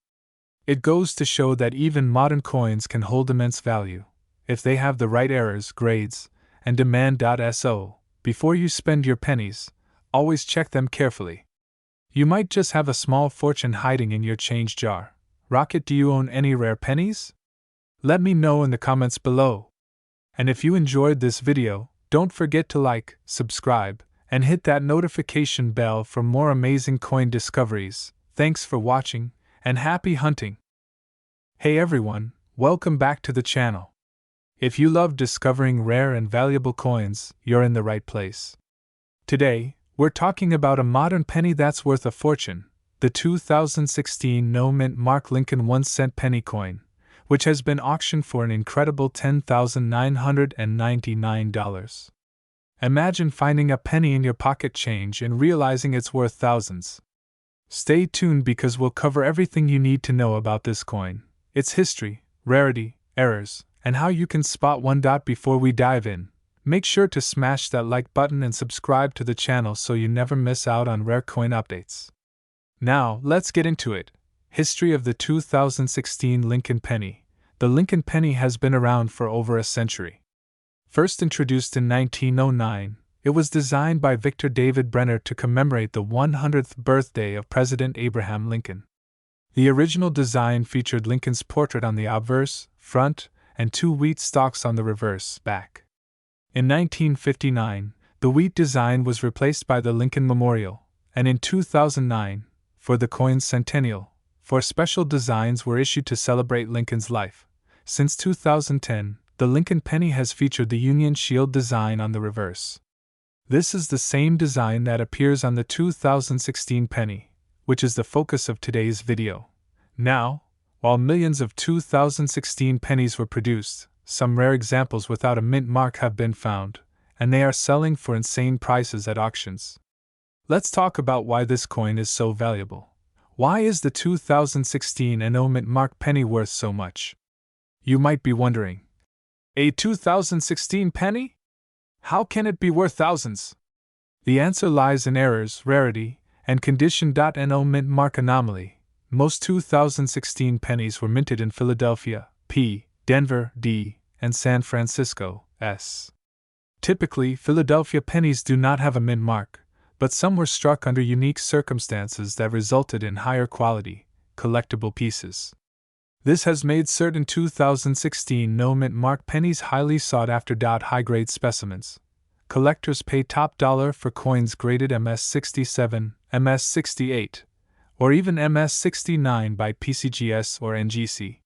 It goes to show that even modern coins can hold immense value, if they have the right errors, grades, and demand.so. Before you spend your pennies, always check them carefully. You might just have a small fortune hiding in your change jar. Rocket, do you own any rare pennies? Let me know in the comments below. And if you enjoyed this video, don't forget to like, subscribe, and hit that notification bell for more amazing coin discoveries. Thanks for watching, and happy hunting! Hey everyone, welcome back to the channel. If you love discovering rare and valuable coins, you're in the right place. Today, we're talking about a modern penny that's worth a fortune, the 2016 no-mint Mark Lincoln 1-cent penny coin, which has been auctioned for an incredible $10,999. Imagine finding a penny in your pocket change and realizing it's worth thousands. Stay tuned because we'll cover everything you need to know about this coin, its history, rarity, errors, and how you can spot one. Before we dive in, make sure to smash that like button and subscribe to the channel so you never miss out on rare coin updates. Now, let's get into it. History of the 2016 Lincoln penny. The Lincoln penny has been around for over a century. First introduced in 1909, it was designed by Victor David Brenner to commemorate the 100th birthday of President Abraham Lincoln. The original design featured Lincoln's portrait on the obverse, front, and 2 wheat stalks on the reverse, back. In 1959, the wheat design was replaced by the Lincoln Memorial, and in 2009, for the coin's centennial, 4 special designs were issued to celebrate Lincoln's life. Since 2010, the Lincoln penny has featured the Union Shield design on the reverse. This is the same design that appears on the 2016 penny, which is the focus of today's video. Now, while millions of 2016 pennies were produced, some rare examples without a mint mark have been found, and they are selling for insane prices at auctions. Let's talk about why this coin is so valuable. Why is the 2016 no mint mark penny worth so much? You might be wondering, a 2016 penny? How can it be worth thousands? The answer lies in errors, rarity, and condition. No mint mark anomaly. Most 2016 pennies were minted in Philadelphia, P., Denver, D., and San Francisco, S. Typically, Philadelphia pennies do not have a mint mark, but some were struck under unique circumstances that resulted in higher quality, collectible pieces. This has made certain 2016 no mint mark pennies highly sought after. High-grade specimens. Collectors pay top dollar for coins graded MS67, MS68, or even MS69 by PCGS or NGC.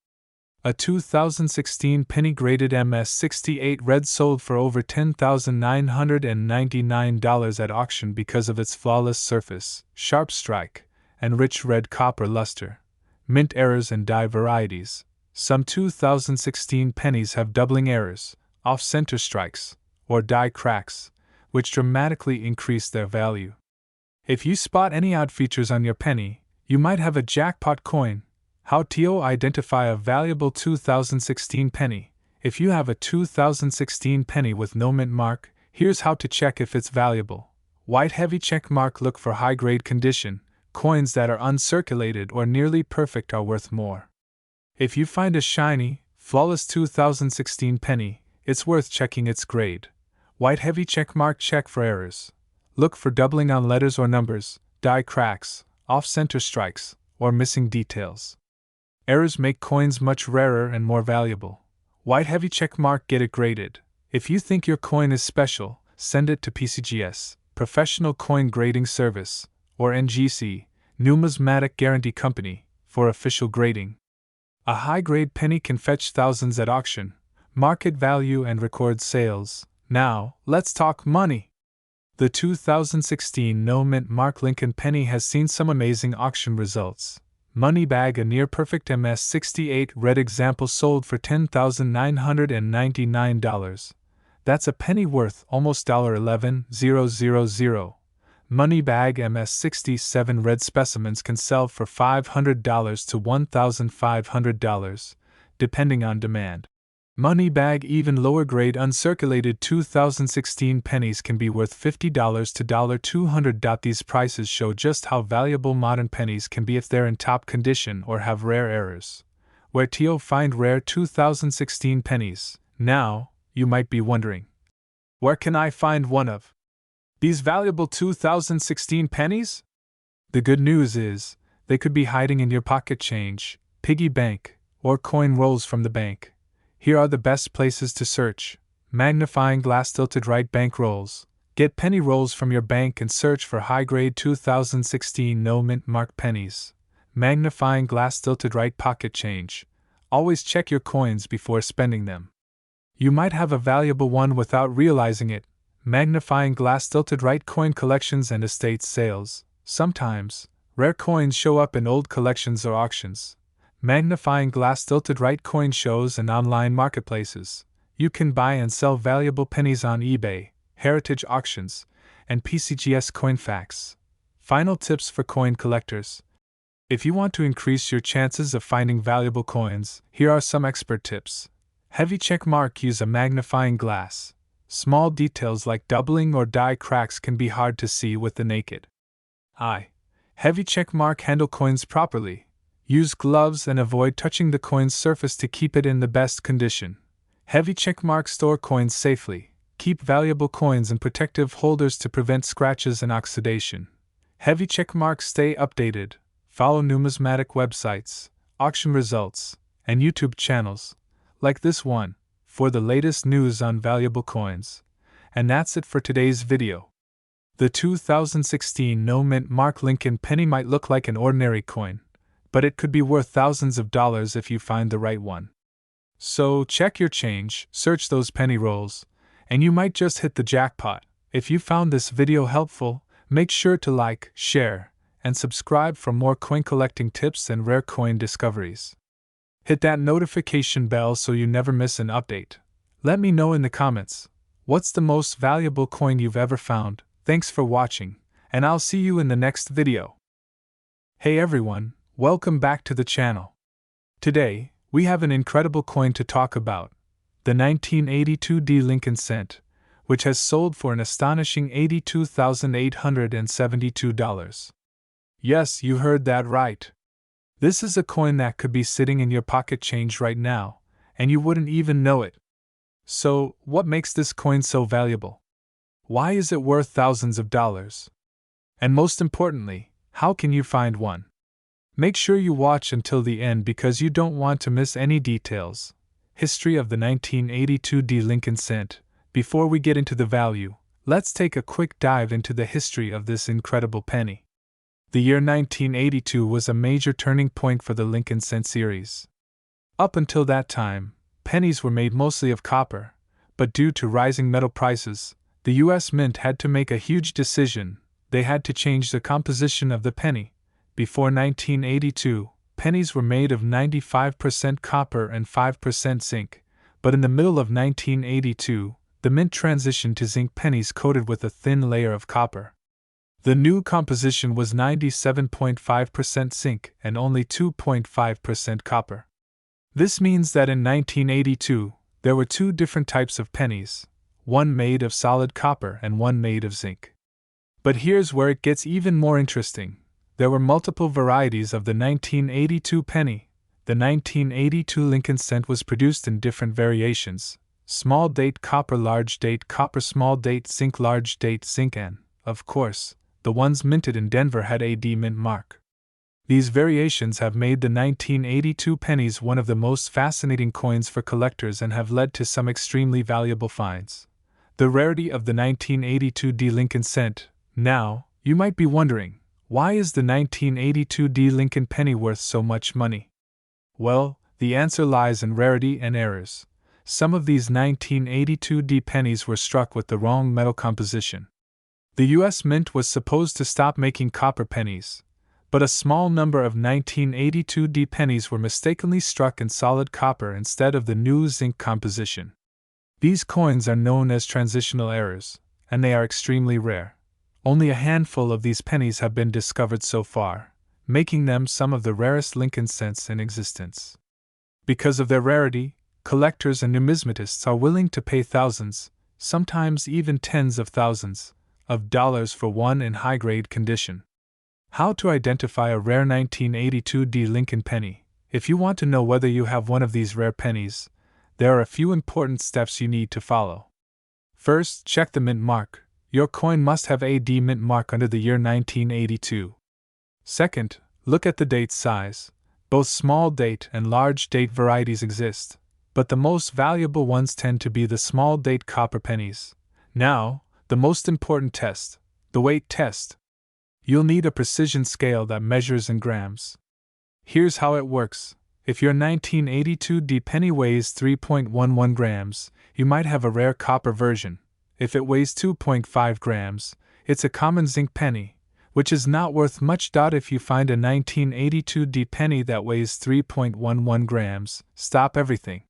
A 2016 penny graded MS68 red sold for over $10,999 at auction because of its flawless surface, sharp strike, and rich red copper luster. Mint errors and die varieties. Some 2016 pennies have doubling errors, off-center strikes, or die cracks, which dramatically increase their value. If you spot any odd features on your penny, you might have a jackpot coin. How to identify a valuable 2016 penny? If you have a 2016 penny with no mint mark, here's how to check if it's valuable. White heavy check mark. Look for high-grade condition. Coins that are uncirculated or nearly perfect are worth more. If you find a shiny, flawless 2016 penny, it's worth checking its grade. White heavy check mark. Check for errors. Look for doubling on letters or numbers, die cracks, off-center strikes, or missing details. Errors make coins much rarer and more valuable. White heavy check mark. Get it graded. If you think your coin is special, send it to PCGS, Professional Coin Grading Service, or NGC, Numismatic Guarantee Company, for official grading. A high-grade penny can fetch thousands at auction, market value, and record sales. Now, let's talk money. The 2016 no mint Mark Lincoln penny has seen some amazing auction results. Money bag, a near-perfect MS-68 red example sold for $10,999. That's a penny worth almost $11,000. Money bag MS-67 red specimens can sell for $500 to $1,500, depending on demand. Money bag even lower grade uncirculated 2016 pennies can be worth $50 to $200. These prices show just how valuable modern pennies can be if they're in top condition or have rare errors. Where to find rare 2016 pennies? Now, you might be wondering, where can I find one of these valuable 2016 pennies? The good news is, they could be hiding in your pocket change, piggy bank, or coin rolls from the bank. Here are the best places to search: magnifying glass tilted right bank rolls. Get penny rolls from your bank and search for high-grade 2016 no-mint mark pennies. Magnifying glass tilted right pocket change. Always check your coins before spending them. You might have a valuable one without realizing it. Magnifying glass tilted right coin collections and estate sales. Sometimes, rare coins show up in old collections or auctions. Magnifying glass tilted right coin shows and online marketplaces. You can buy and sell valuable pennies on eBay, heritage auctions, and PCGS Coinfax. Final tips for coin collectors. If you want to increase your chances of finding valuable coins, here are some expert tips. Heavy check mark: use a magnifying glass. Small details like doubling or die cracks can be hard to see with the naked eye. Heavy check mark: handle coins properly. Use gloves and avoid touching the coin's surface to keep it in the best condition. Heavy check mark: store coins safely. Keep valuable coins in protective holders to prevent scratches and oxidation. Heavy check mark: stay updated. Follow numismatic websites, auction results, and YouTube channels, like this one, for the latest news on valuable coins. And that's it for today's video. The 2016 no-mint mark Lincoln penny might look like an ordinary coin, but it could be worth thousands of dollars if you find the right one. So check your change, search those penny rolls, and you might just hit the jackpot. If you found this video helpful, make sure to like, share, and subscribe for more coin collecting tips and rare coin discoveries. Hit that notification bell so you never miss an update. Let me know in the comments, what's the most valuable coin you've ever found? Thanks for watching, and I'll see you in the next video. Hey everyone, welcome back to the channel. Today, we have an incredible coin to talk about, the 1982 D Lincoln cent, which has sold for an astonishing $82,872. Yes, you heard that right. This is a coin that could be sitting in your pocket change right now, and you wouldn't even know it. So, what makes this coin so valuable? Why is it worth thousands of dollars? And most importantly, how can you find one? Make sure you watch until the end because you don't want to miss any details. History of the 1982 D Lincoln cent. Before we get into the value, let's take a quick dive into the history of this incredible penny. The year 1982 was a major turning point for the Lincoln cent series. Up until that time, pennies were made mostly of copper, but due to rising metal prices, the U.S. Mint had to make a huge decision. They had to change the composition of the penny. Before 1982, pennies were made of 95% copper and 5% zinc, but in the middle of 1982, the Mint transitioned to zinc pennies coated with a thin layer of copper. The new composition was 97.5% zinc and only 2.5% copper. This means that in 1982, there were two different types of pennies, one made of solid copper and one made of zinc. But here's where it gets even more interesting. There were multiple varieties of the 1982 penny. The 1982 Lincoln cent was produced in different variations: small date copper, large date copper, small date zinc, large date zinc, and, of course, the ones minted in Denver had a D mint mark. These variations have made the 1982 pennies one of the most fascinating coins for collectors and have led to some extremely valuable finds. The rarity of the 1982 D Lincoln cent. Now, you might be wondering, why is the 1982 D Lincoln penny worth so much money? Well, the answer lies in rarity and errors. Some of these 1982 D pennies were struck with the wrong metal composition. The U.S. Mint was supposed to stop making copper pennies. but a small number of 1982D pennies were mistakenly struck in solid copper instead of the new zinc composition. These coins are known as transitional errors, and they are extremely rare. Only a handful of these pennies have been discovered so far, making them some of the rarest Lincoln cents in existence. Because of their rarity, collectors and numismatists are willing to pay thousands, sometimes even tens of thousands, of dollars for one in high-grade condition. How to identify a rare 1982D Lincoln penny? If you want to know whether you have one of these rare pennies, there are a few important steps you need to follow. First, check the mint mark. Your coin must have a D mint mark under the year 1982. Second, look at the date size. Both small date and large date varieties exist, but the most valuable ones tend to be the small date copper pennies. Now, the most important test, the weight test. You'll need a precision scale that measures in grams. Here's how it works. If your 1982D penny weighs 3.11 grams, you might have a rare copper version. If it weighs 2.5 grams, it's a common zinc penny, which is not worth much. If you find a 1982D penny that weighs 3.11 grams, stop everything.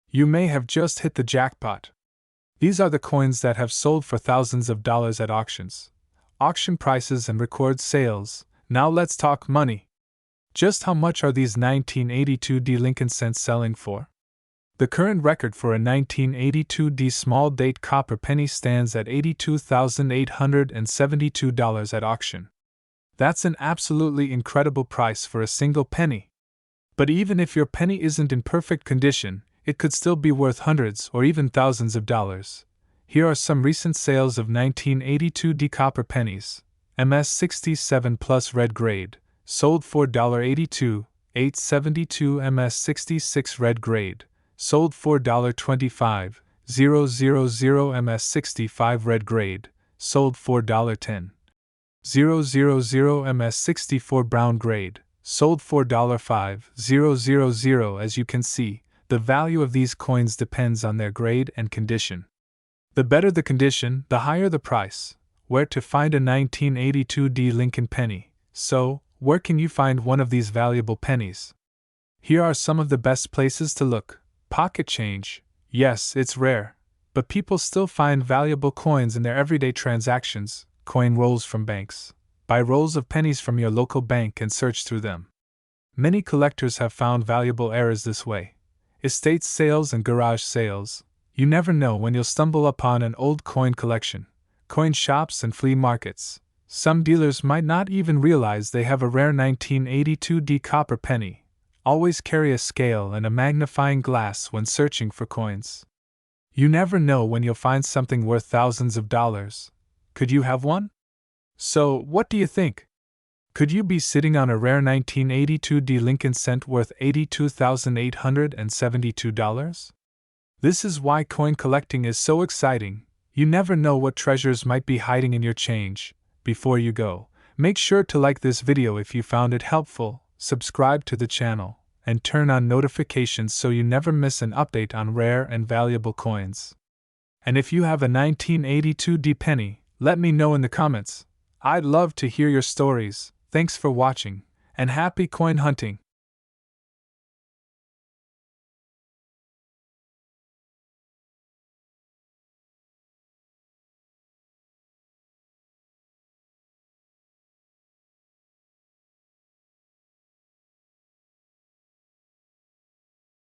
You may have just hit the jackpot. These are the coins that have sold for thousands of dollars at auctions. Auction prices and record sales. Now let's talk money. Just how much are these 1982D Lincoln cents selling for? The current record for a 1982D small date copper penny stands at $82,872 at auction. That's an absolutely incredible price for a single penny. But even if your penny isn't in perfect condition, it could still be worth hundreds or even thousands of dollars. Here are some recent sales of 1982D copper pennies. MS67 Plus Red Grade, sold for $1.82, $8.72. MS66 Red Grade, sold for $1.25, $0.00. MS65 Red Grade, sold for $1.10, $0.00. MS64 Brown Grade, sold for $5, $0.00. As you can see, the value of these coins depends on their grade and condition. The better the condition, the higher the price. Where to find a 1982D Lincoln penny? So, where can you find one of these valuable pennies? Here are some of the best places to look. Pocket change. Yes, it's rare, but people still find valuable coins in their everyday transactions. Coin rolls from banks. Buy rolls of pennies from your local bank and search through them. Many collectors have found valuable errors this way. Estate sales and garage sales. You never know when you'll stumble upon an old coin collection. Coin shops and flea markets. Some dealers might not even realize they have a rare 1982D copper penny. Always carry a scale and a magnifying glass when searching for coins. You never know when you'll find something worth thousands of dollars. Could you have one? So, what do you think? Could you be sitting on a rare 1982D Lincoln cent worth $82,872? This is why coin collecting is so exciting. You never know what treasures might be hiding in your change. Before you go, make sure to like this video if you found it helpful, subscribe to the channel, and turn on notifications so you never miss an update on rare and valuable coins. And if you have a 1982D penny, let me know in the comments. I'd love to hear your stories. Thanks for watching, and happy coin hunting!